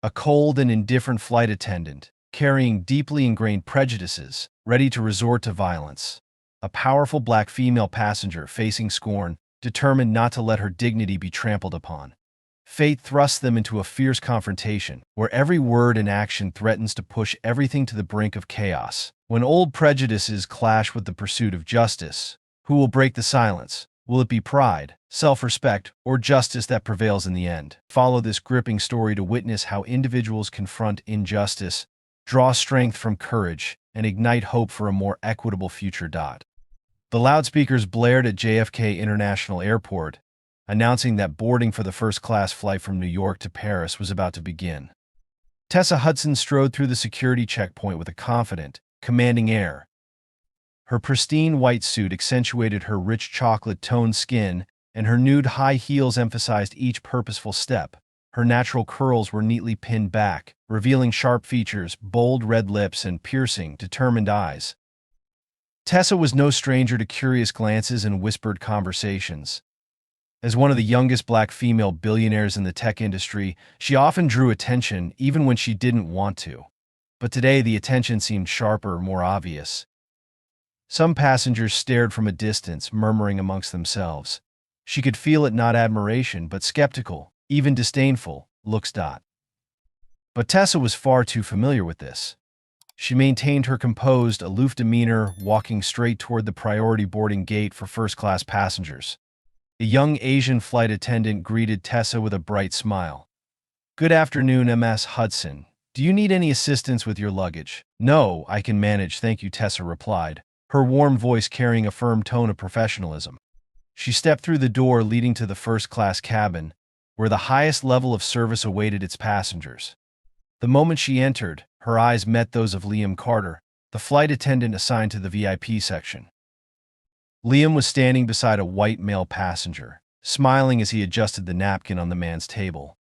A cold and indifferent flight attendant, carrying deeply ingrained prejudices, ready to resort to violence. A powerful black female passenger facing scorn, determined not to let her dignity be trampled upon. Fate thrusts them into a fierce confrontation, where every word and action threatens to push everything to the brink of chaos. When old prejudices clash with the pursuit of justice, who will break the silence? Will it be pride, self-respect, or justice that prevails in the end? Follow this gripping story to witness how individuals confront injustice, draw strength from courage, and ignite hope for a more equitable future. The loudspeakers blared at JFK International Airport, announcing that boarding for the first-class flight from New York to Paris was about to begin. Tessa Hudson strode through the security checkpoint with a confident, commanding air. Her pristine white suit accentuated her rich chocolate-toned skin, and her nude high heels emphasized each purposeful step. Her natural curls were neatly pinned back, revealing sharp features, bold red lips, and piercing, determined eyes. Tessa was no stranger to curious glances and whispered conversations. As one of the youngest black female billionaires in the tech industry, she often drew attention even when she didn't want to. But today the attention seemed sharper, more obvious. Some passengers stared from a distance, murmuring amongst themselves. She could feel it, not admiration, but skeptical, even disdainful looks. But Tessa was far too familiar with this. She maintained her composed, aloof demeanor, walking straight toward the priority boarding gate for first-class passengers. A young Asian flight attendant greeted Tessa with a bright smile. "Good afternoon, Ms. Hudson. Do you need any assistance with your luggage?" "No, I can manage, thank you," Tessa replied, her warm voice carrying a firm tone of professionalism. She stepped through the door leading to the first-class cabin, where the highest level of service awaited its passengers. The moment she entered, her eyes met those of Liam Carter, the flight attendant assigned to the VIP section. Liam was standing beside a white male passenger, smiling as he adjusted the napkin on the man's table.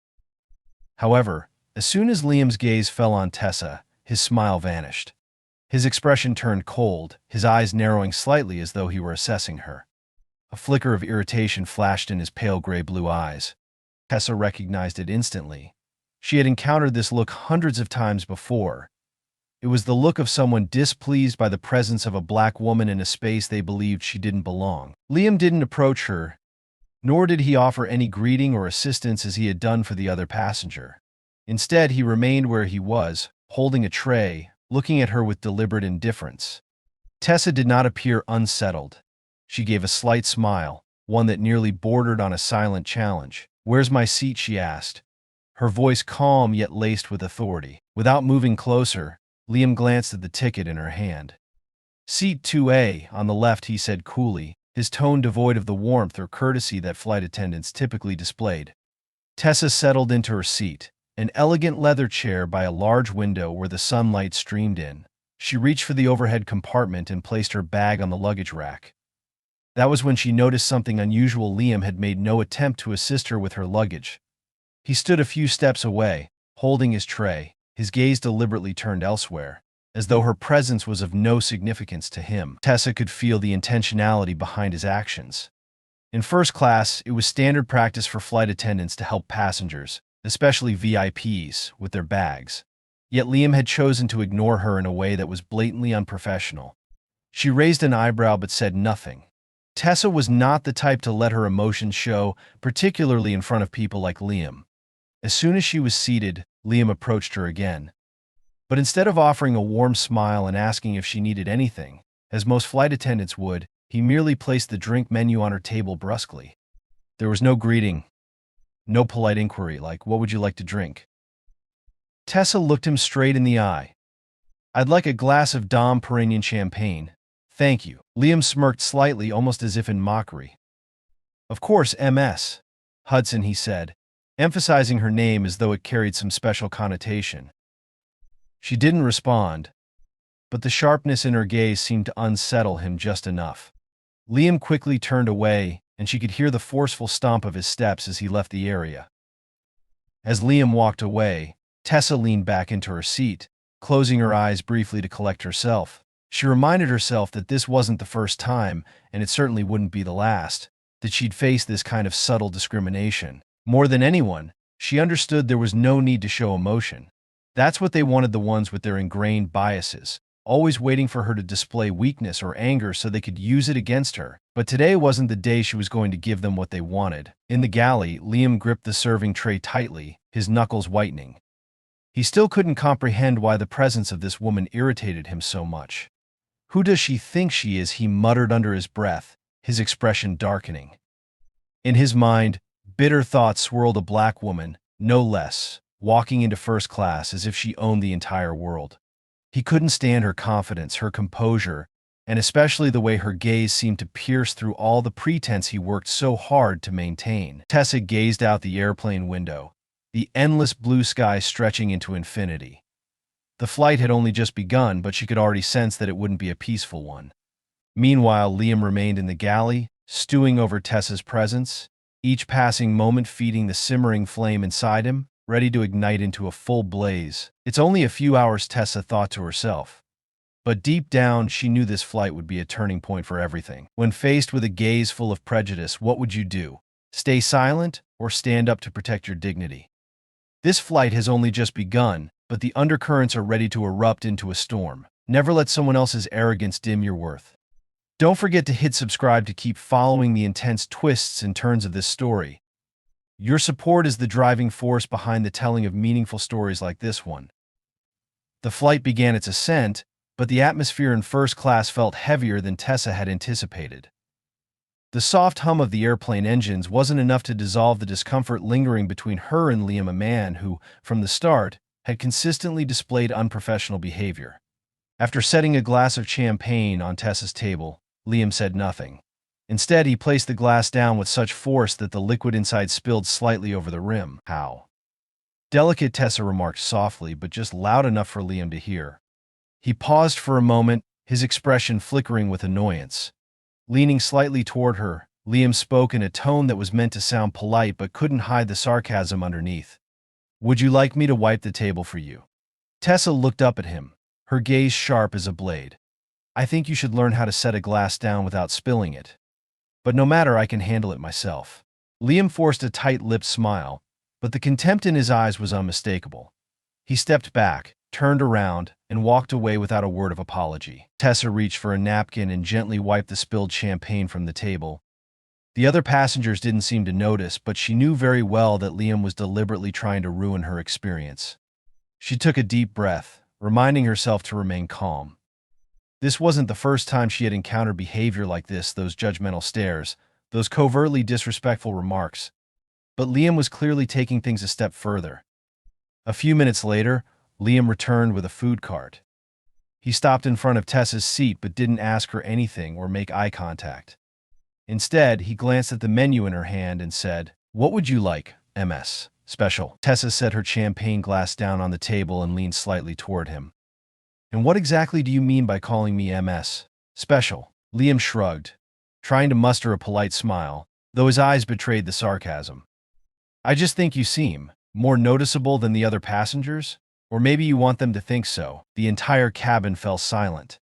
However, as soon as Liam's gaze fell on Tessa, his smile vanished. His expression turned cold, his eyes narrowing slightly as though he were assessing her. A flicker of irritation flashed in his pale gray-blue eyes. Tessa recognized it instantly. She had encountered this look hundreds of times before. It was the look of someone displeased by the presence of a black woman in a space they believed she didn't belong. Liam didn't approach her, nor did he offer any greeting or assistance as he had done for the other passenger. Instead, he remained where he was, holding a tray, looking at her with deliberate indifference. Tessa did not appear unsettled. She gave a slight smile, one that nearly bordered on a silent challenge. "Where's my seat?" she asked, her voice calm yet laced with authority. Without moving closer, Liam glanced at the ticket in her hand. "Seat 2A, on the left," he said coolly, his tone devoid of the warmth or courtesy that flight attendants typically displayed. Tessa settled into her seat, an elegant leather chair by a large window where the sunlight streamed in. She reached for the overhead compartment and placed her bag on the luggage rack. That was when she noticed something unusual. Liam had made no attempt to assist her with her luggage. He stood a few steps away, holding his tray, his gaze deliberately turned elsewhere, as though her presence was of no significance to him. Tessa could feel the intentionality behind his actions. In first class, it was standard practice for flight attendants to help passengers, especially VIPs, with their bags. Yet Liam had chosen to ignore her in a way that was blatantly unprofessional. She raised an eyebrow but said nothing. Tessa was not the type to let her emotions show, particularly in front of people like Liam. As soon as she was seated, Liam approached her again. But instead of offering a warm smile and asking if she needed anything, as most flight attendants would, he merely placed the drink menu on her table brusquely. There was no greeting, no polite inquiry like, "What would you like to drink?" Tessa looked him straight in the eye. "I'd like a glass of Dom Perignon champagne, thank you." Liam smirked slightly, almost as if in mockery. "Of course, Ms. Hudson," he said, emphasizing her name as though it carried some special connotation. She didn't respond, but the sharpness in her gaze seemed to unsettle him just enough. Liam quickly turned away, and she could hear the forceful stomp of his steps as he left the area. As Liam walked away, Tessa leaned back into her seat, closing her eyes briefly to collect herself. She reminded herself that this wasn't the first time, and it certainly wouldn't be the last, that she'd faced this kind of subtle discrimination. More than anyone, She understood there was no need to show emotion. That's what they wanted, the ones with their ingrained biases, always waiting for her to display weakness or anger so they could use it against her. But today wasn't the day she was going to give them what they wanted. In the galley, Liam gripped the serving tray tightly, his knuckles whitening. He still couldn't comprehend why the presence of this woman irritated him so much. "Who does she think she is?" he muttered under his breath, his expression darkening. In his mind, bitter thoughts swirled: a black woman, no less, walking into first class as if she owned the entire world. He couldn't stand her confidence, her composure, and especially the way her gaze seemed to pierce through all the pretense he worked so hard to maintain. Tessa gazed out the airplane window, the endless blue sky stretching into infinity. The flight had only just begun, but she could already sense that it wouldn't be a peaceful one. Meanwhile, Liam remained in the galley, stewing over Tessa's presence, each passing moment feeding the simmering flame inside him, ready to ignite into a full blaze. "It's only a few hours," Tessa thought to herself. But deep down, she knew this flight would be a turning point for everything. When faced with a gaze full of prejudice, what would you do? Stay silent or stand up to protect your dignity? This flight has only just begun, but the undercurrents are ready to erupt into a storm. Never let someone else's arrogance dim your worth. Don't forget to hit subscribe to keep following the intense twists and turns of this story. Your support is the driving force behind the telling of meaningful stories like this one. The flight began its ascent, but the atmosphere in first class felt heavier than Tessa had anticipated. The soft hum of the airplane engines wasn't enough to dissolve the discomfort lingering between her and Liam, a man who, from the start, had consistently displayed unprofessional behavior. After setting a glass of champagne on Tessa's table, Liam said nothing. Instead, he placed the glass down with such force that the liquid inside spilled slightly over the rim. "How delicate," Tessa remarked softly, but just loud enough for Liam to hear. He paused for a moment, his expression flickering with annoyance. Leaning slightly toward her, Liam spoke in a tone that was meant to sound polite but couldn't hide the sarcasm underneath. "Would you like me to wipe the table for you?" Tessa looked up at him, her gaze sharp as a blade. "I think you should learn how to set a glass down without spilling it. But no matter, I can handle it myself." Liam forced a tight-lipped smile, but the contempt in his eyes was unmistakable. He stepped back, turned around, and walked away without a word of apology. Tessa reached for a napkin and gently wiped the spilled champagne from the table. The other passengers didn't seem to notice, but she knew very well that Liam was deliberately trying to ruin her experience. She took a deep breath, reminding herself to remain calm. This wasn't the first time she had encountered behavior like this, those judgmental stares, those covertly disrespectful remarks. But Liam was clearly taking things a step further. A few minutes later, Liam returned with a food cart. He stopped in front of Tessa's seat but didn't ask her anything or make eye contact. Instead, he glanced at the menu in her hand and said, "What would you like, MS? Special?" Tessa set her champagne glass down on the table and leaned slightly toward him. "And what exactly do you mean by calling me MS? Special?" Liam shrugged, trying to muster a polite smile, though his eyes betrayed the sarcasm. "I just think you seem more noticeable than the other passengers, or maybe you want them to think so." The entire cabin fell silent.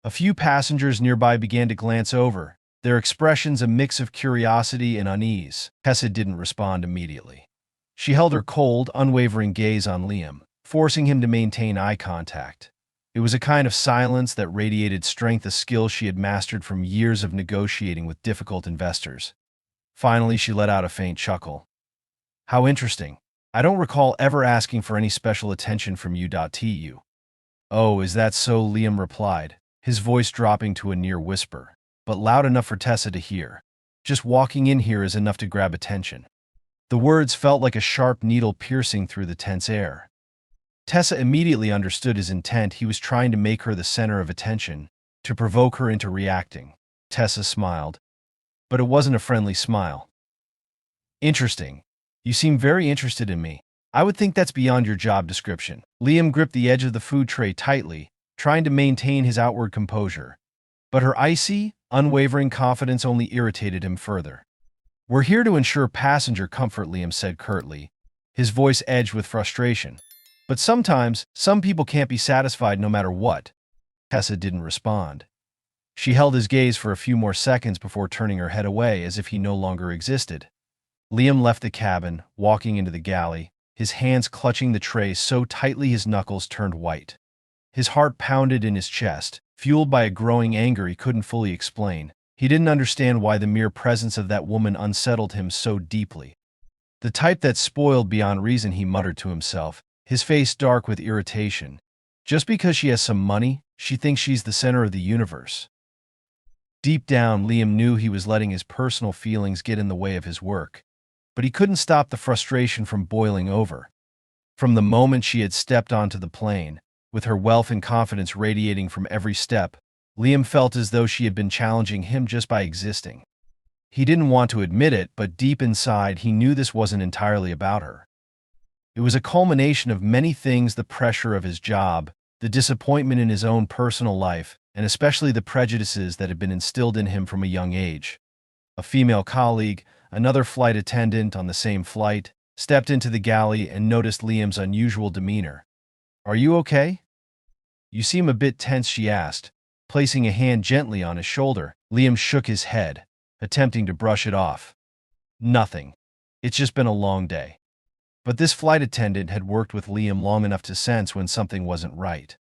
A few passengers nearby began to glance over, their expressions a mix of curiosity and unease. Tessa didn't respond immediately. She held her cold, unwavering gaze on Liam, forcing him to maintain eye contact. It was a kind of silence that radiated strength, a skill she had mastered from years of negotiating with difficult investors. Finally, she let out a faint chuckle. "How interesting. I don't recall ever asking for any special attention from you. Tu. "Oh, is that so?" Liam replied, his voice dropping to a near whisper, but loud enough for Tessa to hear. "Just walking in here is enough to grab attention." The words felt like a sharp needle piercing through the tense air. Tessa immediately understood his intent. He was trying to make her the center of attention, to provoke her into reacting. Tessa smiled, but it wasn't a friendly smile. "Interesting. You seem very interested in me. I would think that's beyond your job description." Liam gripped the edge of the food tray tightly, trying to maintain his outward composure. But her icy, unwavering confidence only irritated him further. "We're here to ensure passenger comfort," Liam said curtly, his voice edged with frustration. "But sometimes, some people can't be satisfied no matter what." Tessa didn't respond. She held his gaze for a few more seconds before turning her head away as if he no longer existed. Liam left the cabin, walking into the galley, his hands clutching the tray so tightly his knuckles turned white. His heart pounded in his chest, fueled by a growing anger he couldn't fully explain. He didn't understand why the mere presence of that woman unsettled him so deeply. The type that's spoiled beyond reason, he muttered to himself, his face dark with irritation. Just because she has some money, she thinks she's the center of the universe. Deep down, Liam knew he was letting his personal feelings get in the way of his work. But he couldn't stop the frustration from boiling over. From the moment she had stepped onto the plane, with her wealth and confidence radiating from every step, Liam felt as though she had been challenging him just by existing. He didn't want to admit it, but deep inside he knew this wasn't entirely about her. It was a culmination of many things: the pressure of his job, the disappointment in his own personal life, and especially the prejudices that had been instilled in him from a young age. A female colleague, another flight attendant on the same flight, stepped into the galley and noticed Liam's unusual demeanor. "Are you okay? You seem a bit tense," she asked, placing a hand gently on his shoulder. Liam shook his head, attempting to brush it off. "Nothing. It's just been a long day." But this flight attendant had worked with Liam long enough to sense when something wasn't right.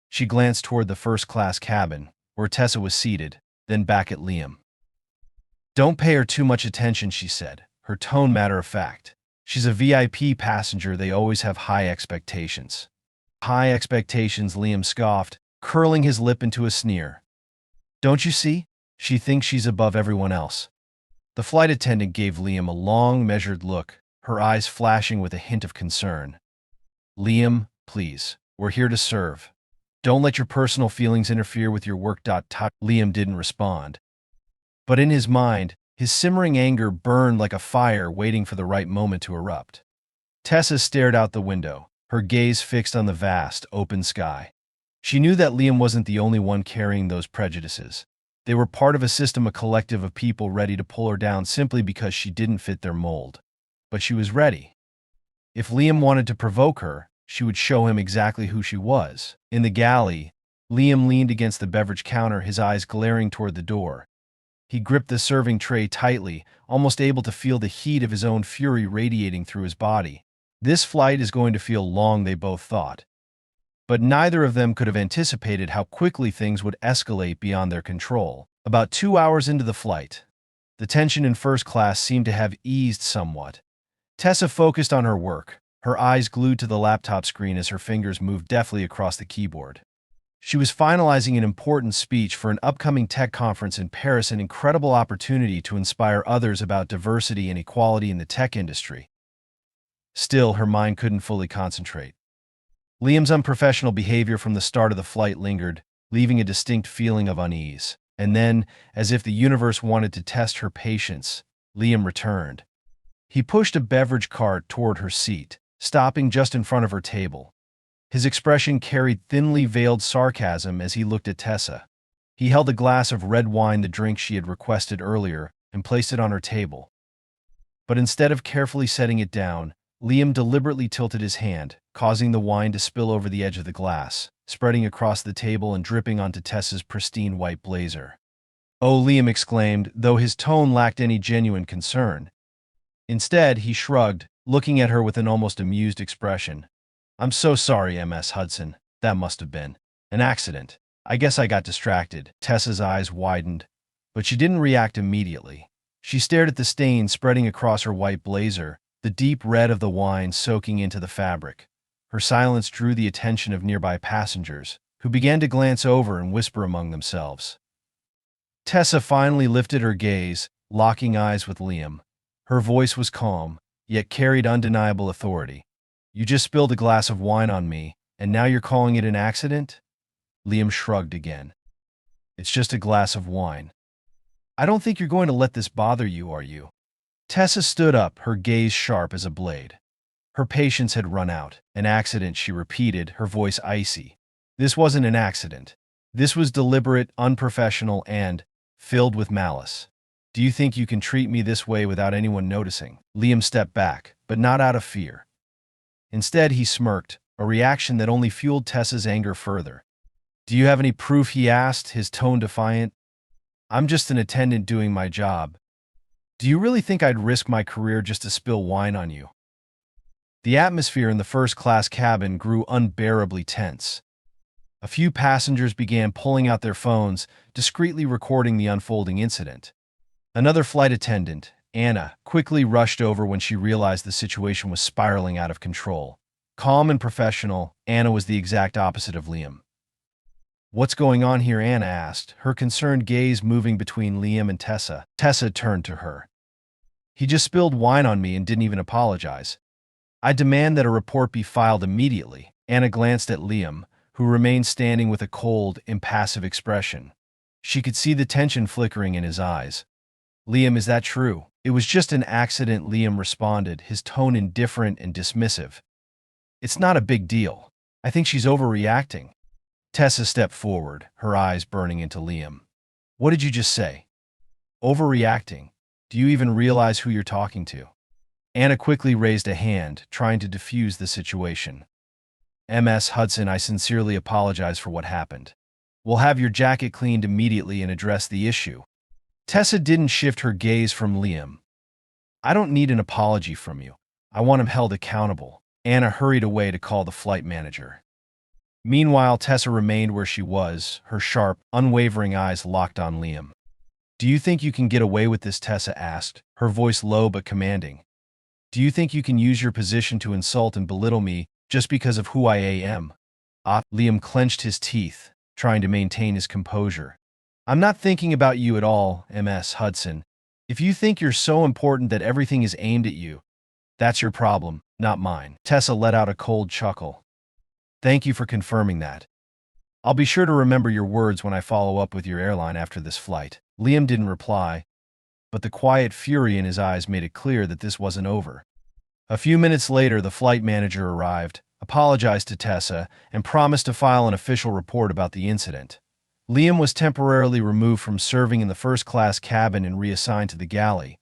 She glanced toward the first-class cabin, where Tessa was seated, then back at Liam. "Don't pay her too much attention," she said, her tone matter-of-fact. "She's a VIP passenger. They always have high expectations." "High expectations," Liam scoffed, curling his lip into a sneer. "Don't you see? She thinks she's above everyone else." The flight attendant gave Liam a long, measured look, her eyes flashing with a hint of concern. "Liam, please, we're here to serve. Don't let your personal feelings interfere with your work." Liam didn't respond. But in his mind, his simmering anger burned like a fire waiting for the right moment to erupt. Tessa stared out the window, her gaze fixed on the vast, open sky. She knew that Liam wasn't the only one carrying those prejudices. They were part of a system, a collective of people ready to pull her down simply because she didn't fit their mold. But she was ready. If Liam wanted to provoke her, she would show him exactly who she was. In the galley, Liam leaned against the beverage counter, his eyes glaring toward the door. He gripped the serving tray tightly, almost able to feel the heat of his own fury radiating through his body. This flight is going to feel long, they both thought. But neither of them could have anticipated how quickly things would escalate beyond their control. About 2 hours into the flight, the tension in first class seemed to have eased somewhat. Tessa focused on her work, her eyes glued to the laptop screen as her fingers moved deftly across the keyboard. She was finalizing an important speech for an upcoming tech conference in Paris, an incredible opportunity to inspire others about diversity and equality in the tech industry. Still, her mind couldn't fully concentrate. Liam's unprofessional behavior from the start of the flight lingered, leaving a distinct feeling of unease. And then, as if the universe wanted to test her patience, Liam returned. He pushed a beverage cart toward her seat, stopping just in front of her table. His expression carried thinly veiled sarcasm as he looked at Tessa. He held a glass of red wine, the drink she had requested earlier, and placed it on her table. But instead of carefully setting it down, Liam deliberately tilted his hand, causing the wine to spill over the edge of the glass, spreading across the table and dripping onto Tessa's pristine white blazer. "Oh," Liam exclaimed, though his tone lacked any genuine concern. Instead, he shrugged, looking at her with an almost amused expression. "I'm so sorry, Ms. Hudson. That must have been an accident. I guess I got distracted." Tessa's eyes widened, but she didn't react immediately. She stared at the stain spreading across her white blazer, the deep red of the wine soaking into the fabric. Her silence drew the attention of nearby passengers, who began to glance over and whisper among themselves. Tessa finally lifted her gaze, locking eyes with Liam. Her voice was calm, yet carried undeniable authority. "You just spilled a glass of wine on me, and now you're calling it an accident?" Liam shrugged again. "It's just a glass of wine. I don't think you're going to let this bother you, are you?" Tessa stood up, her gaze sharp as a blade. Her patience had run out. "An accident," she repeated, her voice icy. "This wasn't an accident. This was deliberate, unprofessional, and filled with malice. Do you think you can treat me this way without anyone noticing?" Liam stepped back, but not out of fear. Instead, he smirked, a reaction that only fueled Tessa's anger further. "Do you have any proof?" he asked, his tone defiant. "I'm just an attendant doing my job." Do you really think I'd risk my career just to spill wine on you? The atmosphere in the first-class cabin grew unbearably tense. A few passengers began pulling out their phones, discreetly recording the unfolding incident. Another flight attendant, Anna, quickly rushed over when she realized the situation was spiraling out of control. Calm and professional, Anna was the exact opposite of Liam. "What's going on here?" Anna asked, her concerned gaze moving between Liam and Tessa. Tessa turned to her. "He just spilled wine on me and didn't even apologize. I demand that a report be filed immediately." Anna glanced at Liam, who remained standing with a cold, impassive expression. She could see the tension flickering in his eyes. "Liam, is that true?" "It was just an accident," Liam responded, his tone indifferent and dismissive. "It's not a big deal. I think she's overreacting." Tessa stepped forward, her eyes burning into Liam. "What did you just say? Overreacting? Do you even realize who you're talking to?" Anna quickly raised a hand, trying to defuse the situation. "Ms. Hudson, I sincerely apologize for what happened. We'll have your jacket cleaned immediately and address the issue." Tessa didn't shift her gaze from Liam. "I don't need an apology from you. I want him held accountable." Anna hurried away to call the flight manager. Meanwhile, Tessa remained where she was, her sharp, unwavering eyes locked on Liam. "Do you think you can get away with this?" Tessa asked, her voice low but commanding. "Do you think you can use your position to insult and belittle me just because of who I am?" Liam clenched his teeth, trying to maintain his composure. "I'm not thinking about you at all, Ms. Hudson. If you think you're so important that everything is aimed at you, that's your problem, not mine." Tessa let out a cold chuckle. "Thank you for confirming that. I'll be sure to remember your words when I follow up with your airline after this flight." Liam didn't reply, but the quiet fury in his eyes made it clear that this wasn't over. A few minutes later, the flight manager arrived, apologized to Tessa, and promised to file an official report about the incident. Liam was temporarily removed from serving in the first-class cabin and reassigned to the galley.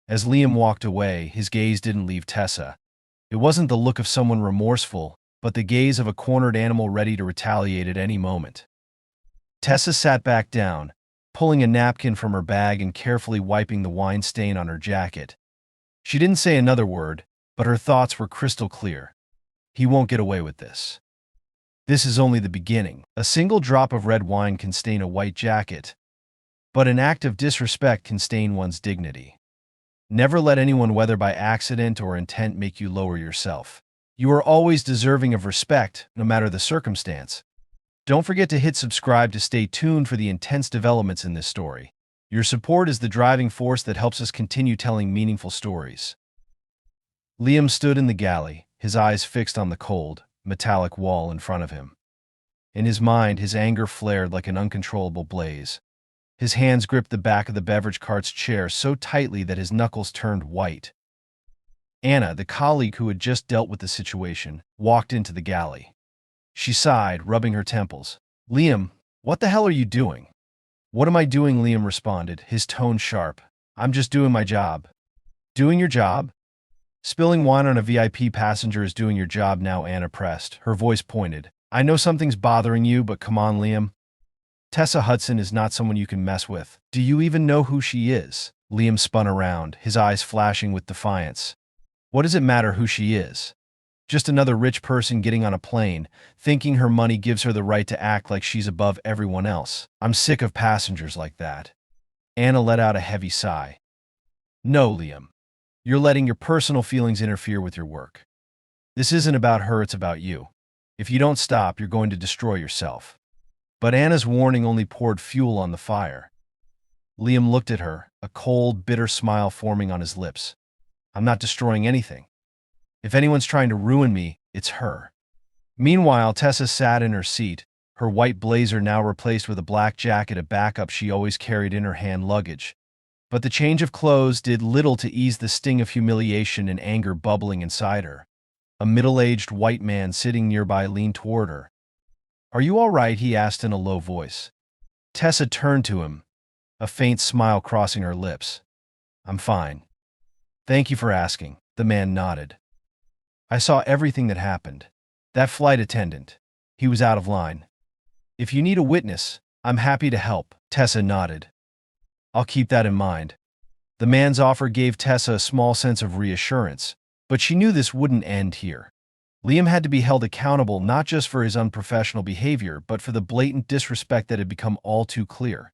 As Liam walked away, his gaze didn't leave Tessa. It wasn't the look of someone remorseful, but the gaze of a cornered animal ready to retaliate at any moment. Tessa sat back down, pulling a napkin from her bag and carefully wiping the wine stain on her jacket. She didn't say another word, but her thoughts were crystal clear. He won't get away with this. This is only the beginning. A single drop of red wine can stain a white jacket, but an act of disrespect can stain one's dignity. Never let anyone, whether by accident or intent, make you lower yourself. You are always deserving of respect, no matter the circumstance. Don't forget to hit subscribe to stay tuned for the intense developments in this story. Your support is the driving force that helps us continue telling meaningful stories. Liam stood in the galley, his eyes fixed on the cold, metallic wall in front of him. In his mind, his anger flared like an uncontrollable blaze. His hands gripped the back of the beverage cart's chair so tightly that his knuckles turned white. Anna, the colleague who had just dealt with the situation, walked into the galley. She sighed, rubbing her temples. "Liam, what the hell are you doing?" "What am I doing?" Liam responded, his tone sharp. "I'm just doing my job." "Doing your job? Spilling wine on a VIP passenger is doing your job now," Anna pressed, her voice pointed. "I know something's bothering you, but come on, Liam. Tessa Hudson is not someone you can mess with. Do you even know who she is?" Liam spun around, his eyes flashing with defiance. "What does it matter who she is? Just another rich person getting on a plane, thinking her money gives her the right to act like she's above everyone else. I'm sick of passengers like that." Anna let out a heavy sigh. "No, Liam. You're letting your personal feelings interfere with your work. This isn't about her, it's about you. If you don't stop, you're going to destroy yourself." But Anna's warning only poured fuel on the fire. Liam looked at her, a cold, bitter smile forming on his lips. "I'm not destroying anything. If anyone's trying to ruin me, it's her." Meanwhile, Tessa sat in her seat, her white blazer now replaced with a black jacket, a backup she always carried in her hand luggage. But the change of clothes did little to ease the sting of humiliation and anger bubbling inside her. A middle-aged white man sitting nearby leaned toward her. "Are you all right?" he asked in a low voice. Tessa turned to him, a faint smile crossing her lips. "I'm fine. Thank you for asking." The man nodded. "I saw everything that happened. That flight attendant. He was out of line. If you need a witness, I'm happy to help." Tessa nodded. "I'll keep that in mind." The man's offer gave Tessa a small sense of reassurance, but she knew this wouldn't end here. Liam had to be held accountable not just for his unprofessional behavior, but for the blatant disrespect that had become all too clear.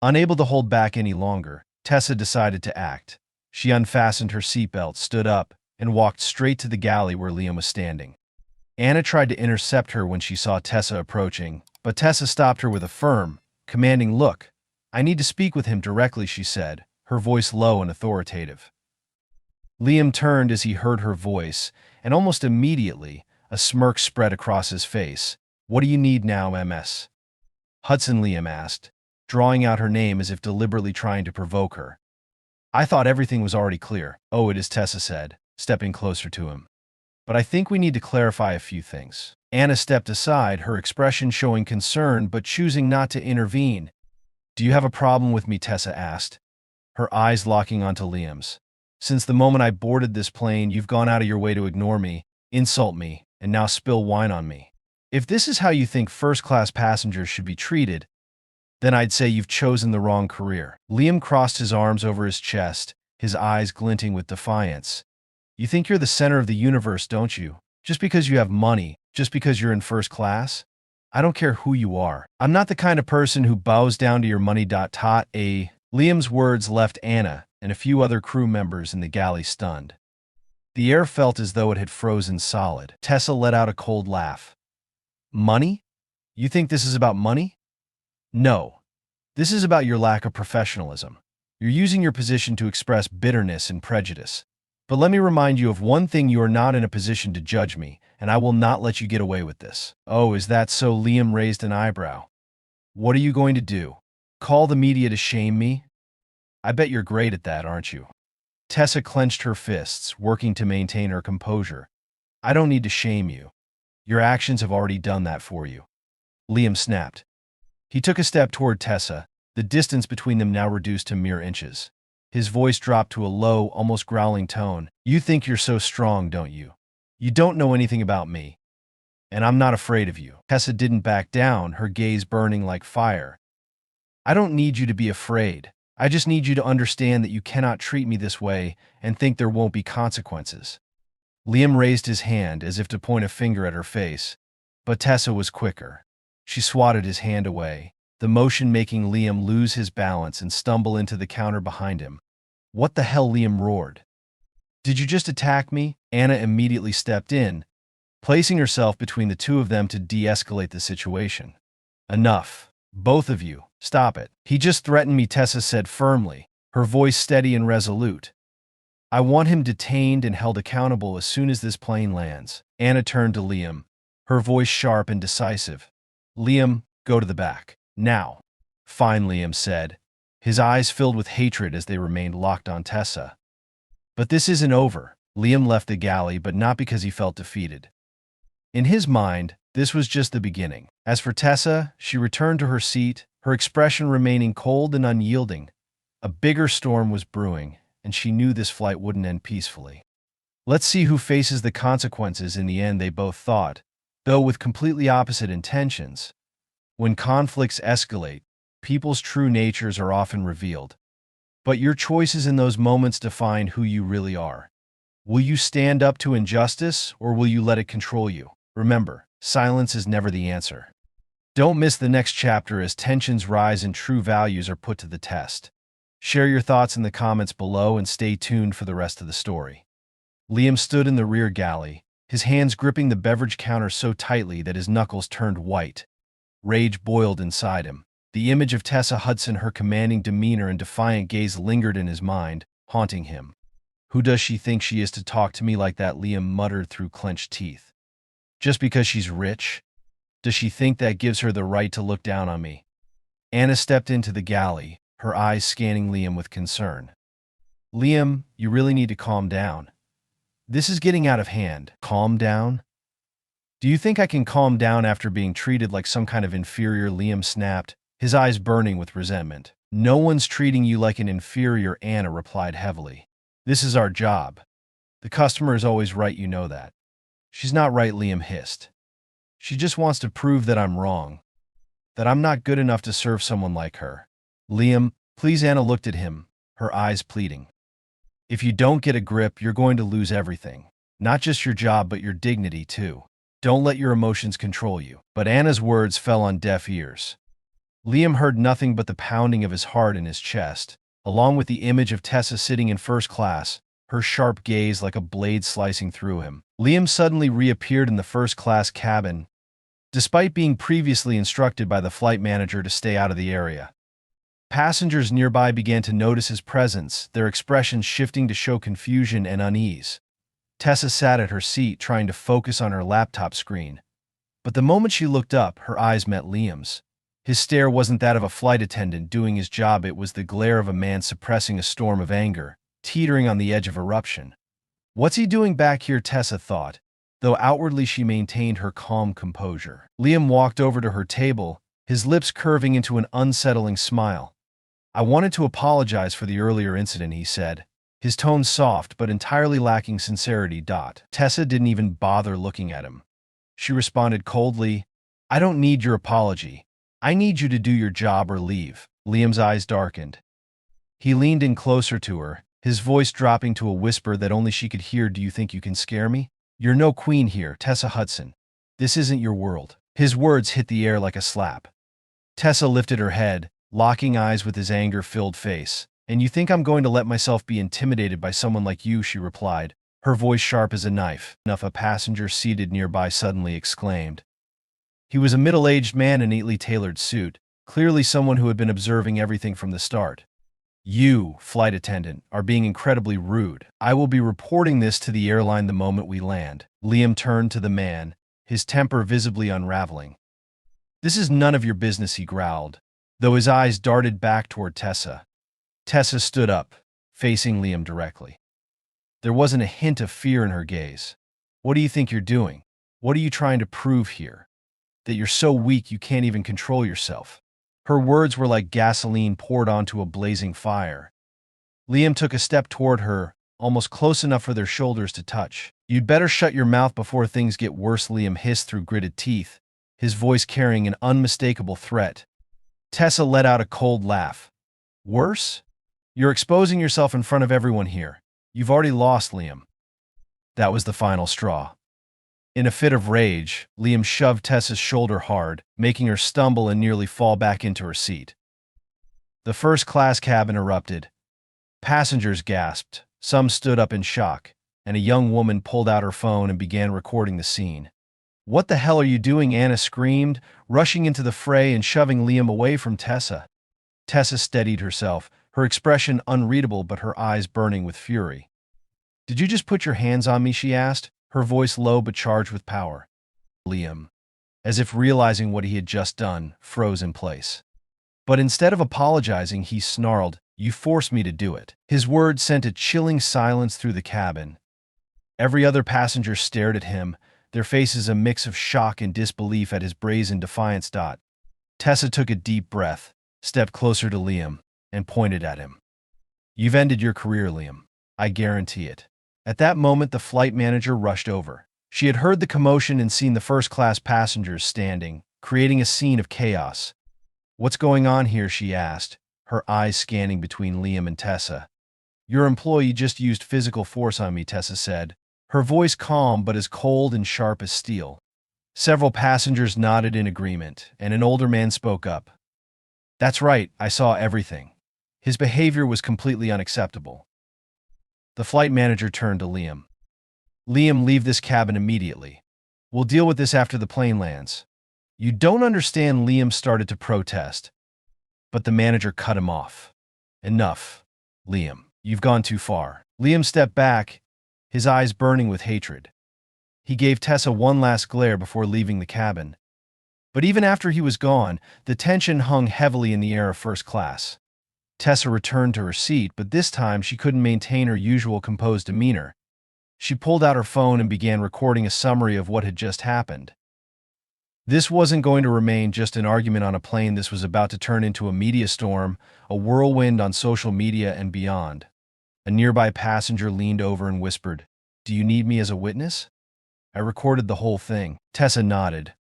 Unable to hold back any longer, Tessa decided to act. She unfastened her seatbelt, stood up, and walked straight to the galley where Liam was standing. Anna tried to intercept her when she saw Tessa approaching, but Tessa stopped her with a firm, commanding look. "I need to speak with him directly," she said, her voice low and authoritative. Liam turned as he heard her voice, and almost immediately, a smirk spread across his face. "What do you need now, Ms. Hudson?" Liam asked, drawing out her name as if deliberately trying to provoke her. "I thought everything was already clear." "Oh, it is," Tessa said, stepping closer to him. "But I think we need to clarify a few things." Anna stepped aside, her expression showing concern but choosing not to intervene. "Do you have a problem with me?" Tessa asked, her eyes locking onto Liam's. "Since the moment I boarded this plane, you've gone out of your way to ignore me, insult me, and now spill wine on me. If this is how you think first-class passengers should be treated, then I'd say you've chosen the wrong career." Liam crossed his arms over his chest, his eyes glinting with defiance. "You think you're the center of the universe, don't you? Just because you have money, just because you're in first class? I don't care who you are. I'm not the kind of person who bows down to your money. Liam's words left Anna and a few other crew members in the galley stunned. The air felt as though it had frozen solid. Tessa let out a cold laugh. "Money? You think this is about money? No. This is about your lack of professionalism. You're using your position to express bitterness and prejudice. But let me remind you of one thing: you are not in a position to judge me, and I will not let you get away with this." "Oh, is that so?" Liam raised an eyebrow. "What are you going to do? Call the media to shame me? I bet you're great at that, aren't you?" Tessa clenched her fists, working to maintain her composure. "I don't need to shame you. Your actions have already done that for you." Liam snapped. He took a step toward Tessa, the distance between them now reduced to mere inches. His voice dropped to a low, almost growling tone. "You think you're so strong, don't you? You don't know anything about me. And I'm not afraid of you." Tessa didn't back down, her gaze burning like fire. "I don't need you to be afraid. I just need you to understand that you cannot treat me this way and think there won't be consequences." Liam raised his hand as if to point a finger at her face, but Tessa was quicker. She swatted his hand away, the motion making Liam lose his balance and stumble into the counter behind him. "What the hell?" Liam roared. "Did you just attack me?" Anna immediately stepped in, placing herself between the two of them to de-escalate the situation. "Enough. Both of you. Stop it." "He just threatened me," Tessa said firmly, her voice steady and resolute. "I want him detained and held accountable as soon as this plane lands." Anna turned to Liam, her voice sharp and decisive. "Liam, go to the back. Now." "Fine," Liam said, his eyes filled with hatred as they remained locked on Tessa. But this isn't over. Liam left the galley, but not because he felt defeated. In his mind, this was just the beginning. As for Tessa, she returned to her seat, her expression remaining cold and unyielding. A bigger storm was brewing, and she knew this flight wouldn't end peacefully. Let's see who faces the consequences in the end, they both thought, though with completely opposite intentions. When conflicts escalate, people's true natures are often revealed. But your choices in those moments define who you really are. Will you stand up to injustice, or will you let it control you? Remember, silence is never the answer. Don't miss the next chapter as tensions rise and true values are put to the test. Share your thoughts in the comments below and stay tuned for the rest of the story. Liam stood in the rear galley, his hands gripping the beverage counter so tightly that his knuckles turned white. Rage boiled inside him. The image of Tessa Hudson, her commanding demeanor and defiant gaze lingered in his mind, haunting him. "Who does she think she is to talk to me like that?" Liam muttered through clenched teeth. "Just because she's rich? Does she think that gives her the right to look down on me?" Anna stepped into the galley, her eyes scanning Liam with concern. "Liam, you really need to calm down. This is getting out of hand." "Calm down? Do you think I can calm down after being treated like some kind of inferior?" Liam snapped, his eyes burning with resentment. "No one's treating you like an inferior," Anna replied heavily. "This is our job. The customer is always right, you know that." "She's not right," Liam hissed. "She just wants to prove that I'm wrong, that I'm not good enough to serve someone like her." "Liam, please." Anna looked at him, her eyes pleading. If you don't get a grip, you're going to lose everything. Not just your job, but your dignity, too. Don't let your emotions control you. But Anna's words fell on deaf ears. Liam heard nothing but the pounding of his heart in his chest, along with the image of Tessa sitting in first class, her sharp gaze like a blade slicing through him. Liam suddenly reappeared in the first-class cabin, despite being previously instructed by the flight manager to stay out of the area. Passengers nearby began to notice his presence, their expressions shifting to show confusion and unease. Tessa sat at her seat, trying to focus on her laptop screen. But the moment she looked up, her eyes met Liam's. His stare wasn't that of a flight attendant doing his job, it was the glare of a man suppressing a storm of anger, teetering on the edge of eruption. What's he doing back here, Tessa thought, though outwardly she maintained her calm composure. Liam walked over to her table, his lips curving into an unsettling smile. I wanted to apologize for the earlier incident, he said, his tone soft but entirely lacking sincerity. Tessa didn't even bother looking at him. She responded coldly, I don't need your apology. I need you to do your job or leave. Liam's eyes darkened. He leaned in closer to her, his voice dropping to a whisper that only she could hear. Do you think you can scare me? You're no queen here, Tessa Hudson. This isn't your world. His words hit the air like a slap. Tessa lifted her head, locking eyes with his anger-filled face. And you think I'm going to let myself be intimidated by someone like you, she replied, her voice sharp as a knife. A passenger seated nearby suddenly exclaimed. He was a middle-aged man in a neatly tailored suit, clearly someone who had been observing everything from the start. You, flight attendant, are being incredibly rude. I will be reporting this to the airline the moment we land. Liam turned to the man, his temper visibly unraveling. This is none of your business, he growled, though his eyes darted back toward Tessa. Tessa stood up, facing Liam directly. There wasn't a hint of fear in her gaze. What do you think you're doing? What are you trying to prove here? That you're so weak you can't even control yourself. Her words were like gasoline poured onto a blazing fire. Liam took a step toward her, almost close enough for their shoulders to touch. You'd better shut your mouth before things get worse, Liam hissed through gritted teeth, his voice carrying an unmistakable threat. Tessa let out a cold laugh. Worse? You're exposing yourself in front of everyone here. You've already lost, Liam. That was the final straw. In a fit of rage, Liam shoved Tessa's shoulder hard, making her stumble and nearly fall back into her seat. The first-class cabin erupted. Passengers gasped, some stood up in shock, and a young woman pulled out her phone and began recording the scene. What the hell are you doing? Anna screamed, rushing into the fray and shoving Liam away from Tessa. Tessa steadied herself, her expression unreadable but her eyes burning with fury. Did you just put your hands on me? She asked, her voice low but charged with power. Liam, as if realizing what he had just done, froze in place. But instead of apologizing, he snarled, You forced me to do it. His words sent a chilling silence through the cabin. Every other passenger stared at him, their faces a mix of shock and disbelief at his brazen defiance. Tessa took a deep breath, stepped closer to Liam, and pointed at him. You've ended your career, Liam. I guarantee it. At that moment, the flight manager rushed over. She had heard the commotion and seen the first-class passengers standing, creating a scene of chaos. What's going on here? She asked, her eyes scanning between Liam and Tessa. Your employee just used physical force on me, Tessa said, her voice calm but as cold and sharp as steel. Several passengers nodded in agreement, and an older man spoke up. That's right, I saw everything. His behavior was completely unacceptable. The flight manager turned to Liam. Liam, leave this cabin immediately. We'll deal with this after the plane lands. You don't understand, Liam started to protest. But the manager cut him off. Enough, Liam. You've gone too far. Liam stepped back, his eyes burning with hatred. He gave Tessa one last glare before leaving the cabin. But even after he was gone, the tension hung heavily in the air of first class. Tessa returned to her seat, but this time she couldn't maintain her usual composed demeanor. She pulled out her phone and began recording a summary of what had just happened. This wasn't going to remain just an argument on a plane. This was about to turn into a media storm, a whirlwind on social media and beyond. A nearby passenger leaned over and whispered, Do you need me as a witness? I recorded the whole thing. Tessa nodded,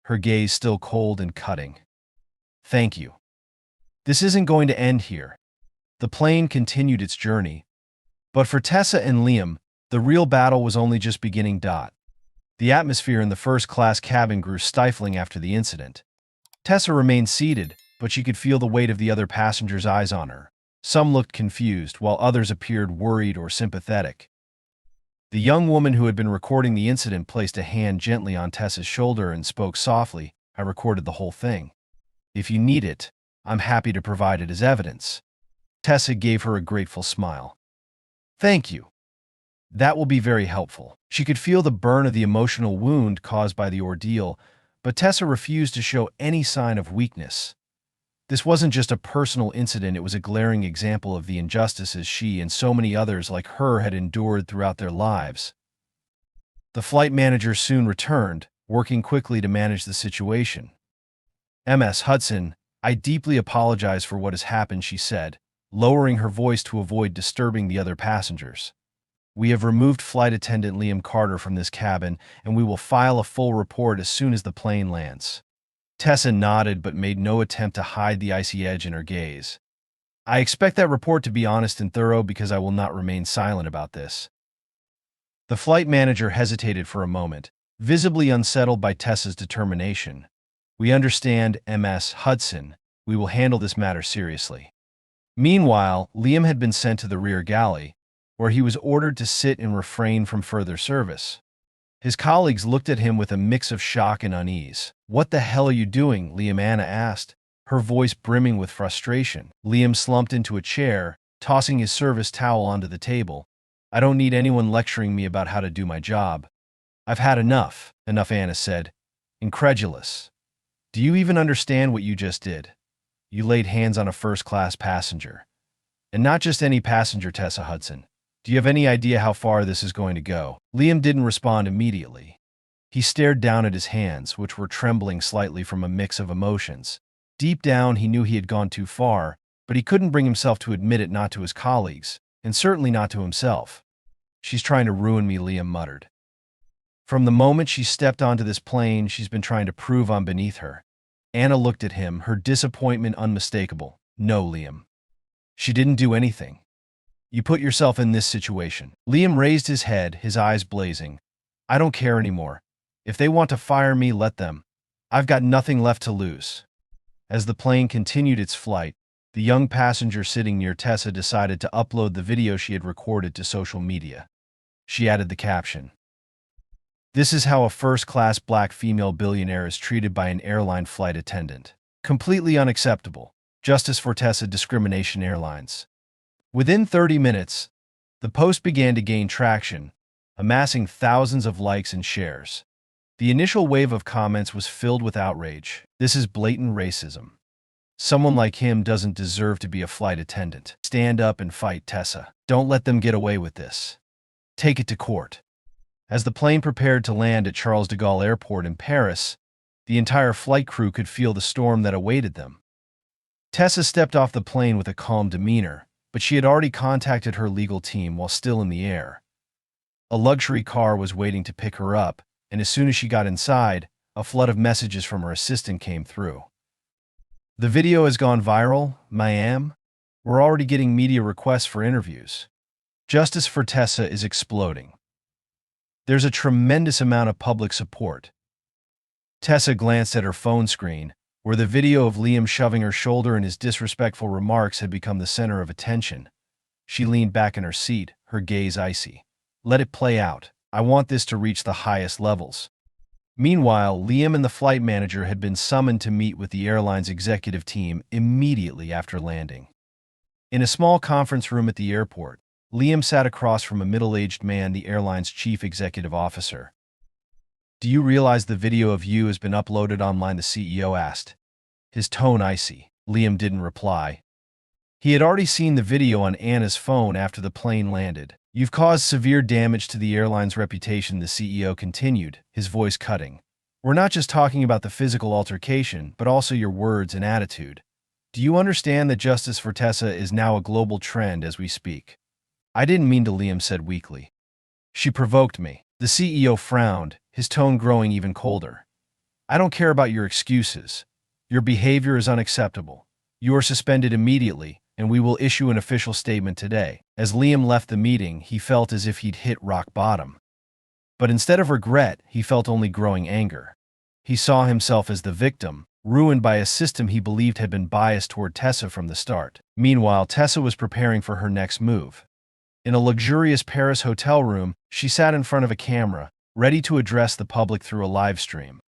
her gaze still cold and cutting. Thank you. This isn't going to end here. The plane continued its journey. But for Tessa and Liam, the real battle was only just beginning. The atmosphere in the first-class cabin grew stifling after the incident. Tessa remained seated, but she could feel the weight of the other passengers' eyes on her. Some looked confused, while others appeared worried or sympathetic. The young woman who had been recording the incident placed a hand gently on Tessa's shoulder and spoke softly. "I recorded the whole thing. If you need it, I'm happy to provide it as evidence." Tessa gave her a grateful smile. "Thank you. That will be very helpful." She could feel the burn of the emotional wound caused by the ordeal, but Tessa refused to show any sign of weakness. This wasn't just a personal incident, it was a glaring example of the injustices she and so many others like her had endured throughout their lives. The flight manager soon returned, working quickly to manage the situation. "Ms. Hudson, I deeply apologize for what has happened," she said, lowering her voice to avoid disturbing the other passengers. "We have removed Flight Attendant Liam Carter from this cabin, and we will file a full report as soon as the plane lands." Tessa nodded but made no attempt to hide the icy edge in her gaze. "I expect that report to be honest and thorough because I will not remain silent about this." The flight manager hesitated for a moment, visibly unsettled by Tessa's determination. "We understand, Ms. Hudson. We will handle this matter seriously." Meanwhile, Liam had been sent to the rear galley, where he was ordered to sit and refrain from further service. His colleagues looked at him with a mix of shock and unease. "What the hell are you doing?" Liam asked, her voice brimming with frustration. Liam slumped into a chair, tossing his service towel onto the table. "I don't need anyone lecturing me about how to do my job. I've had enough." "Enough," Anna said, incredulous. "Do you even understand what you just did? You laid hands on a first-class passenger. And not just any passenger, Tessa Hudson. Do you have any idea how far this is going to go?" Liam didn't respond immediately. He stared down at his hands, which were trembling slightly from a mix of emotions. Deep down, he knew he had gone too far, but he couldn't bring himself to admit it, not to his colleagues, and certainly not to himself. "She's trying to ruin me," Liam muttered. "From the moment she stepped onto this plane, she's been trying to prove I'm beneath her." Anna looked at him, her disappointment unmistakable. "No, Liam. She didn't do anything. You put yourself in this situation." Liam raised his head, his eyes blazing. "I don't care anymore. If they want to fire me, let them. I've got nothing left to lose." As the plane continued its flight, the young passenger sitting near Tessa decided to upload the video she had recorded to social media. She added the caption, "This is how a first-class black female billionaire is treated by an airline flight attendant. Completely unacceptable. Justice for Tessa, Discrimination Airlines." Within 30 minutes, the post began to gain traction, amassing thousands of likes and shares. The initial wave of comments was filled with outrage. "This is blatant racism. Someone like him doesn't deserve to be a flight attendant. Stand up and fight, Tessa. Don't let them get away with this. Take it to court." As the plane prepared to land at Charles de Gaulle Airport in Paris, the entire flight crew could feel the storm that awaited them. Tessa stepped off the plane with a calm demeanor, but she had already contacted her legal team while still in the air. A luxury car was waiting to pick her up, and as soon as she got inside, a flood of messages from her assistant came through. "The video has gone viral, ma'am. We're already getting media requests for interviews. Justice for Tessa is exploding. There's a tremendous amount of public support." Tessa glanced at her phone screen, where the video of Liam shoving her shoulder and his disrespectful remarks had become the center of attention. She leaned back in her seat, her gaze icy. "Let it play out. I want this to reach the highest levels." Meanwhile, Liam and the flight manager had been summoned to meet with the airline's executive team immediately after landing. In a small conference room at the airport, Liam sat across from a middle-aged man, the airline's chief executive officer. "Do you realize the video of you has been uploaded online?" the CEO asked, his tone icy. Liam didn't reply. He had already seen the video on Anna's phone after the plane landed. "You've caused severe damage to the airline's reputation," the CEO continued, his voice cutting. "We're not just talking about the physical altercation, but also your words and attitude. Do you understand that justice for Tessa is now a global trend as we speak?" "I didn't mean to," Liam said weakly. "She provoked me." The CEO frowned, his tone growing even colder. "I don't care about your excuses. Your behavior is unacceptable. You are suspended immediately, and we will issue an official statement today." As Liam left the meeting, he felt as if he'd hit rock bottom. But instead of regret, he felt only growing anger. He saw himself as the victim, ruined by a system he believed had been biased toward Tessa from the start. Meanwhile, Tessa was preparing for her next move. In a luxurious Paris hotel room, she sat in front of a camera, ready to address the public through a live stream.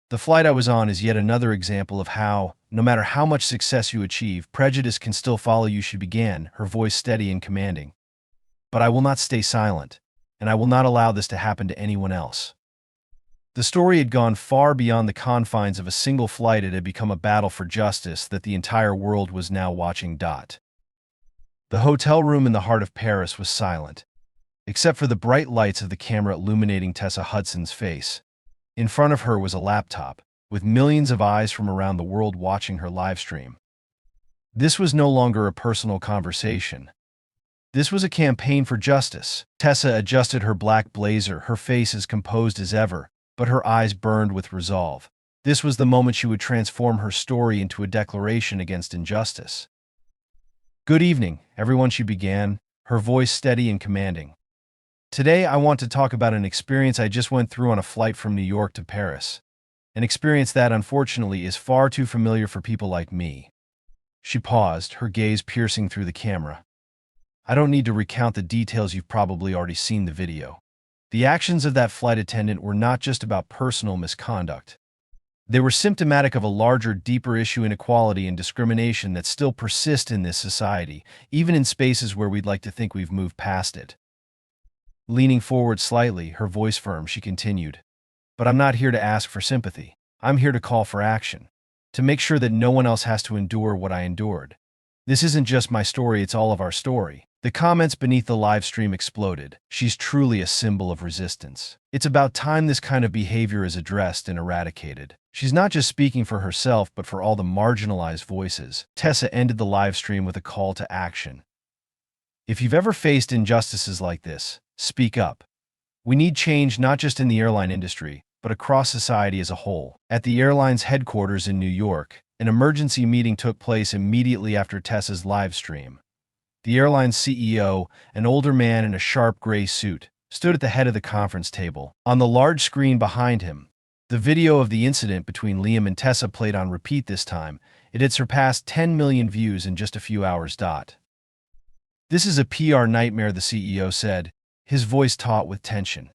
"The flight I was on is yet another example of how, no matter how much success you achieve, prejudice can still follow you," she began, her voice steady and commanding. "But I will not stay silent, and I will not allow this to happen to anyone else." The story had gone far beyond the confines of a single flight. It had become a battle for justice that the entire world was now watching. The hotel room in the heart of Paris was silent, except for the bright lights of the camera illuminating Tessa Hudson's face. In front of her was a laptop, with millions of eyes from around the world watching her live stream. This was no longer a personal conversation. This was a campaign for justice. Tessa adjusted her black blazer, her face as composed as ever, but her eyes burned with resolve. This was the moment she would transform her story into a declaration against injustice. "Good evening, everyone," she began, her voice steady and commanding. "Today I want to talk about an experience I just went through on a flight from New York to Paris. An experience that, unfortunately, is far too familiar for people like me." She paused, her gaze piercing through the camera. "I don't need to recount the details. You've probably already seen the video. The actions of that flight attendant were not just about personal misconduct. They were symptomatic of a larger, deeper issue: inequality and discrimination that still persist in this society, even in spaces where we'd like to think we've moved past it." Leaning forward slightly, her voice firm, she continued, "But I'm not here to ask for sympathy. I'm here to call for action, to make sure that no one else has to endure what I endured. This isn't just my story, it's all of our story." The comments beneath the live stream exploded. "She's truly a symbol of resistance. It's about time this kind of behavior is addressed and eradicated. She's not just speaking for herself, but for all the marginalized voices." Tessa ended the live stream with a call to action. "If you've ever faced injustices like this, speak up. We need change not just in the airline industry, but across society as a whole." At the airline's headquarters in New York, an emergency meeting took place immediately after Tessa's live stream. The airline's CEO, an older man in a sharp gray suit, stood at the head of the conference table. On the large screen behind him, the video of the incident between Liam and Tessa played on repeat. This time, it had surpassed 10 million views in just a few hours. "This is a PR nightmare," the CEO said, his voice taut with tension.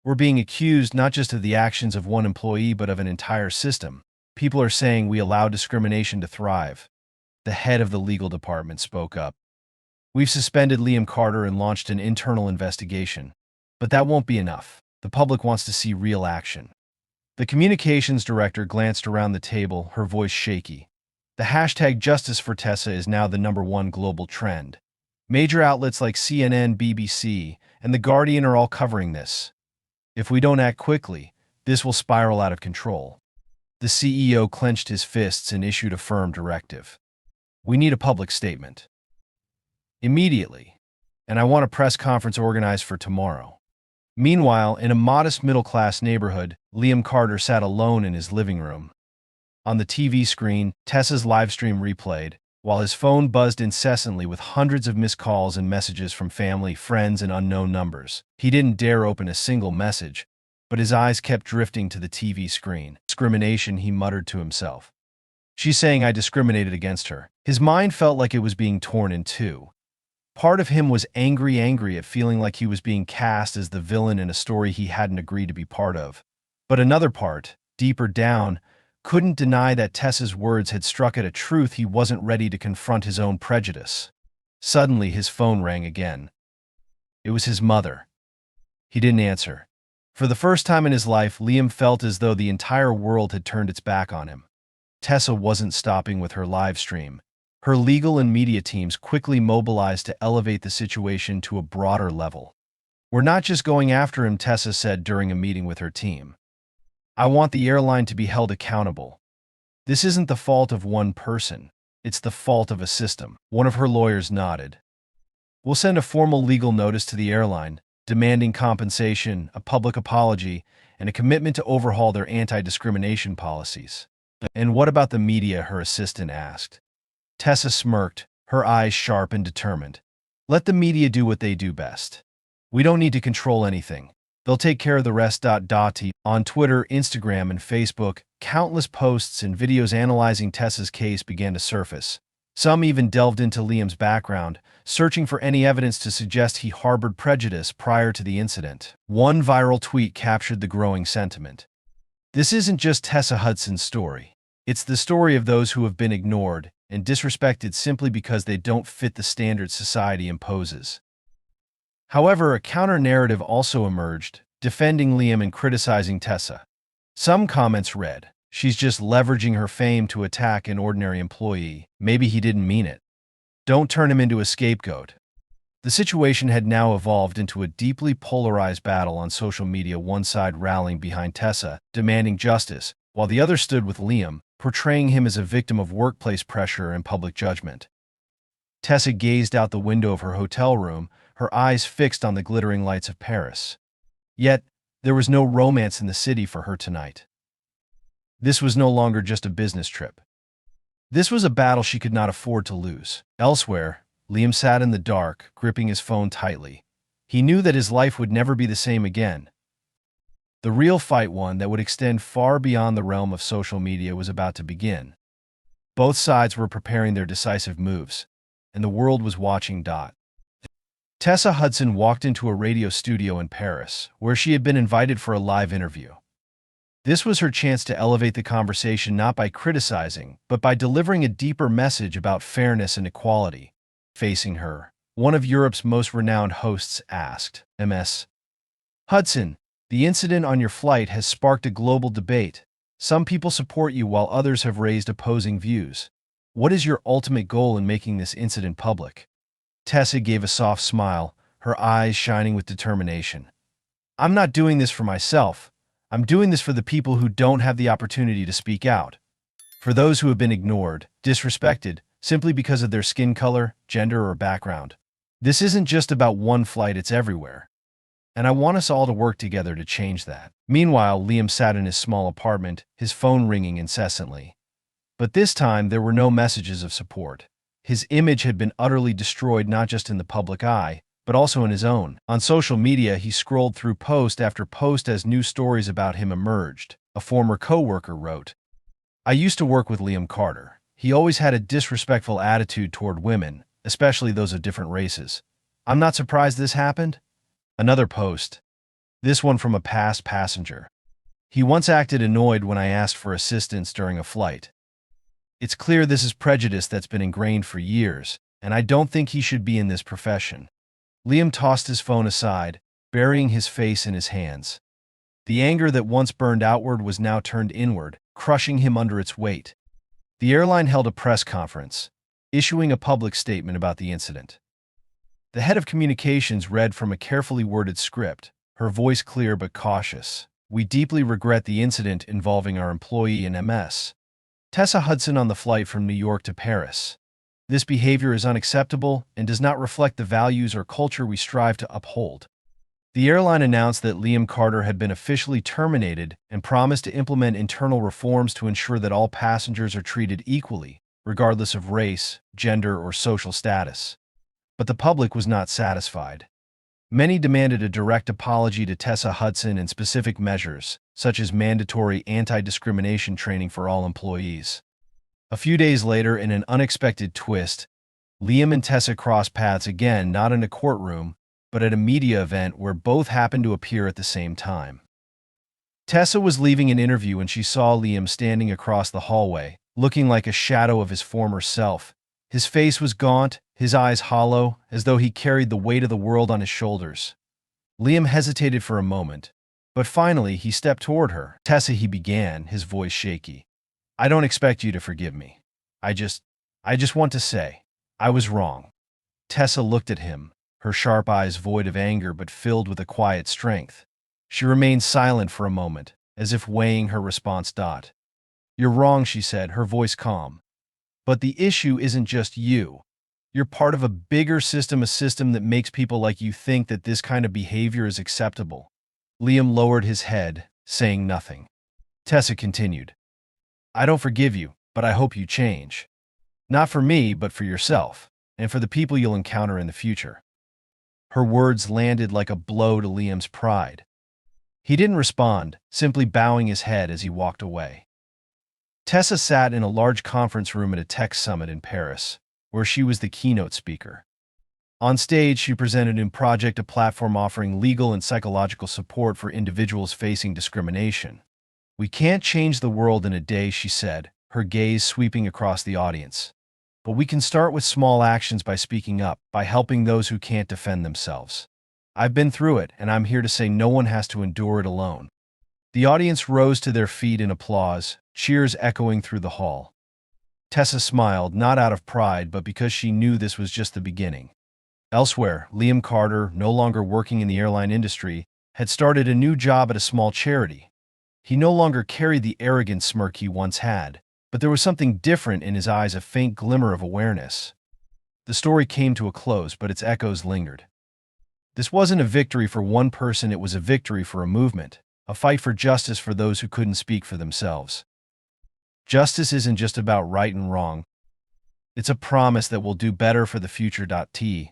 "We're being accused not just of the actions of one employee, but of an entire system. People are saying we allow discrimination to thrive." The head of the legal department spoke up. "We've suspended Liam Carter and launched an internal investigation. But that won't be enough. The public wants to see real action." The communications director glanced around the table, her voice shaky. "The hashtag Justice for Tessa is now the #1 global trend. Major outlets like CNN, BBC, and The Guardian are all covering this. If we don't act quickly, this will spiral out of control." The CEO clenched his fists and issued a firm directive. "We need a public statement. Immediately. And I want a press conference organized for tomorrow." Meanwhile, in a modest middle-class neighborhood, Liam Carter sat alone in his living room. On the TV screen, Tessa's livestream replayed, while his phone buzzed incessantly with hundreds of missed calls and messages from family, friends, and unknown numbers. He didn't dare open a single message, but his eyes kept drifting to the TV screen. "Discrimination," he muttered to himself. "She's saying I discriminated against her." His mind felt like it was being torn in two. Part of him was angry at feeling like he was being cast as the villain in a story he hadn't agreed to be part of. But another part, deeper down, couldn't deny that Tessa's words had struck at a truth he wasn't ready to confront: his own prejudice. Suddenly, his phone rang again. It was his mother. He didn't answer. For the first time in his life, Liam felt as though the entire world had turned its back on him. Tessa wasn't stopping with her live stream. Her legal and media teams quickly mobilized to elevate the situation to a broader level. "We're not just going after him," Tessa said during a meeting with her team. "I want the airline to be held accountable. This isn't the fault of one person. It's the fault of a system." One of her lawyers nodded. "We'll send a formal legal notice to the airline, demanding compensation, a public apology, and a commitment to overhaul their anti-discrimination policies." "And what about the media?" her assistant asked. Tessa smirked, her eyes sharp and determined. Let the media do what they do best. We don't need to control anything. They'll take care of the rest. On Twitter, Instagram, and Facebook, countless posts and videos analyzing Tessa's case began to surface. Some even delved into Liam's background, searching for any evidence to suggest he harbored prejudice prior to the incident. One viral tweet captured the growing sentiment. This isn't just Tessa Hudson's story. It's the story of those who have been ignored and disrespected simply because they don't fit the standards society imposes. However, a counter-narrative also emerged, defending Liam and criticizing Tessa. Some comments read, "She's just leveraging her fame to attack an ordinary employee. Maybe he didn't mean it. Don't turn him into a scapegoat." The situation had now evolved into a deeply polarized battle on social media, one side rallying behind Tessa, demanding justice, while the other stood with Liam, portraying him as a victim of workplace pressure and public judgment. Tessa gazed out the window of her hotel room, her eyes fixed on the glittering lights of Paris. Yet, there was no romance in the city for her tonight. This was no longer just a business trip. This was a battle she could not afford to lose. Elsewhere, Liam sat in the dark, gripping his phone tightly. He knew that his life would never be the same again. The real fight, one that would extend far beyond the realm of social media, was about to begin. Both sides were preparing their decisive moves, and the world was watching. Tessa Hudson walked into a radio studio in Paris, where she had been invited for a live interview. This was her chance to elevate the conversation not by criticizing, but by delivering a deeper message about fairness and equality. Facing her, one of Europe's most renowned hosts asked, "Ms. Hudson, the incident on your flight has sparked a global debate. Some people support you while others have raised opposing views. What is your ultimate goal in making this incident public?" Tessa gave a soft smile, her eyes shining with determination. "I'm not doing this for myself. I'm doing this for the people who don't have the opportunity to speak out. For those who have been ignored, disrespected, simply because of their skin color, gender, or background. This isn't just about one flight, it's everywhere. And I want us all to work together to change that." Meanwhile, Liam sat in his small apartment, his phone ringing incessantly. But this time, there were no messages of support. His image had been utterly destroyed, not just in the public eye, but also in his own. On social media, he scrolled through post after post as new stories about him emerged. A former co-worker wrote, "I used to work with Liam Carter. He always had a disrespectful attitude toward women, especially those of different races. I'm not surprised this happened." Another post, this one from a past passenger. "He once acted annoyed when I asked for assistance during a flight. It's clear this is prejudice that's been ingrained for years, and I don't think he should be in this profession." Liam tossed his phone aside, burying his face in his hands. The anger that once burned outward was now turned inward, crushing him under its weight. The airline held a press conference, issuing a public statement about the incident. The head of communications read from a carefully worded script, her voice clear but cautious. "We deeply regret the incident involving our employee and Ms. Tessa Hudson on the flight from New York to Paris. This behavior is unacceptable and does not reflect the values or culture we strive to uphold." The airline announced that Liam Carter had been officially terminated and promised to implement internal reforms to ensure that all passengers are treated equally, regardless of race, gender, or social status. But the public was not satisfied. Many demanded a direct apology to Tessa Hudson and specific measures, such as mandatory anti-discrimination training for all employees. A few days later, in an unexpected twist, Liam and Tessa crossed paths again, not in a courtroom, but at a media event where both happened to appear at the same time. Tessa was leaving an interview when she saw Liam standing across the hallway, looking like a shadow of his former self. His face was gaunt, his eyes hollow, as though he carried the weight of the world on his shoulders. Liam hesitated for a moment, but finally he stepped toward her. "Tessa," he began, his voice shaky. "I don't expect you to forgive me. I just want to say, I was wrong." Tessa looked at him, her sharp eyes void of anger but filled with a quiet strength. She remained silent for a moment, as if weighing her response. "You're wrong," she said, her voice calm. "But the issue isn't just you. You're part of a bigger system, a system that makes people like you think that this kind of behavior is acceptable." Liam lowered his head, saying nothing. Tessa continued, "I don't forgive you, but I hope you change. Not for me, but for yourself." and for the people you'll encounter in the future. Her words landed like a blow to Liam's pride. He didn't respond, simply bowing his head as he walked away. Tessa sat in a large conference room at a tech summit in Paris, where she was the keynote speaker. On stage, she presented in Project, a platform offering legal and psychological support for individuals facing discrimination. "We can't change the world in a day," she said, her gaze sweeping across the audience. "But we can start with small actions, by speaking up, by helping those who can't defend themselves. I've been through it, and I'm here to say no one has to endure it alone." The audience rose to their feet in applause, cheers echoing through the hall. Tessa smiled, not out of pride, but because she knew this was just the beginning. Elsewhere, Liam Carter, no longer working in the airline industry, had started a new job at a small charity. He no longer carried the arrogant smirk he once had, but there was something different in his eyes, a faint glimmer of awareness. The story came to a close, but its echoes lingered. This wasn't a victory for one person, it was a victory for a movement, a fight for justice for those who couldn't speak for themselves. Justice isn't just about right and wrong. It's a promise that we'll do better for the future. T.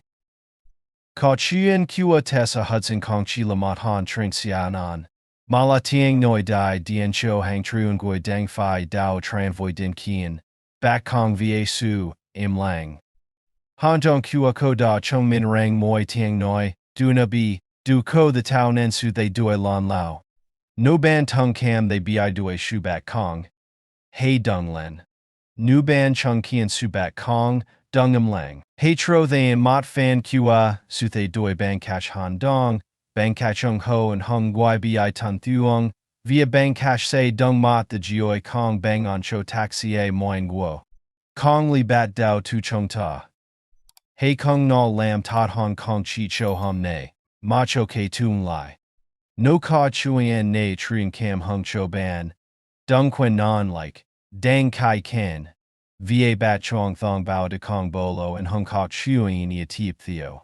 Ka chien kua Tessa Hudson Kong chi lamat han tring xianan. Mala tiang noi dai dien cho hang truan goi dang phi dao tran voi din kien. Bak kong va su, im lang. Han dong kua ko da chung min rang moi tiang noi, du na bi, du ko the tao nen su they dui lan lao. No ban tung cam they bi dui shu bat kong. Hey dung len. Nu ban chung kien su bat kong, dung im lang. Hey tro they in mot fan kua, su they dui ban catch han dong. Bang kachung ho and hung guai bi tun thuong, via bang kash say dung mat the gioi kong bang on cho taxi moing guo. Kong li bat dao tu chung ta. Hey kong na lam tot hong kong chi cho hum ne, macho ke tung lai. No ka chuyen ne trian cam hung cho ban. Dung quen non like, dang kai ken. Va bat chong thong bao de kong bolo and hung ka chuyen ia teep theo.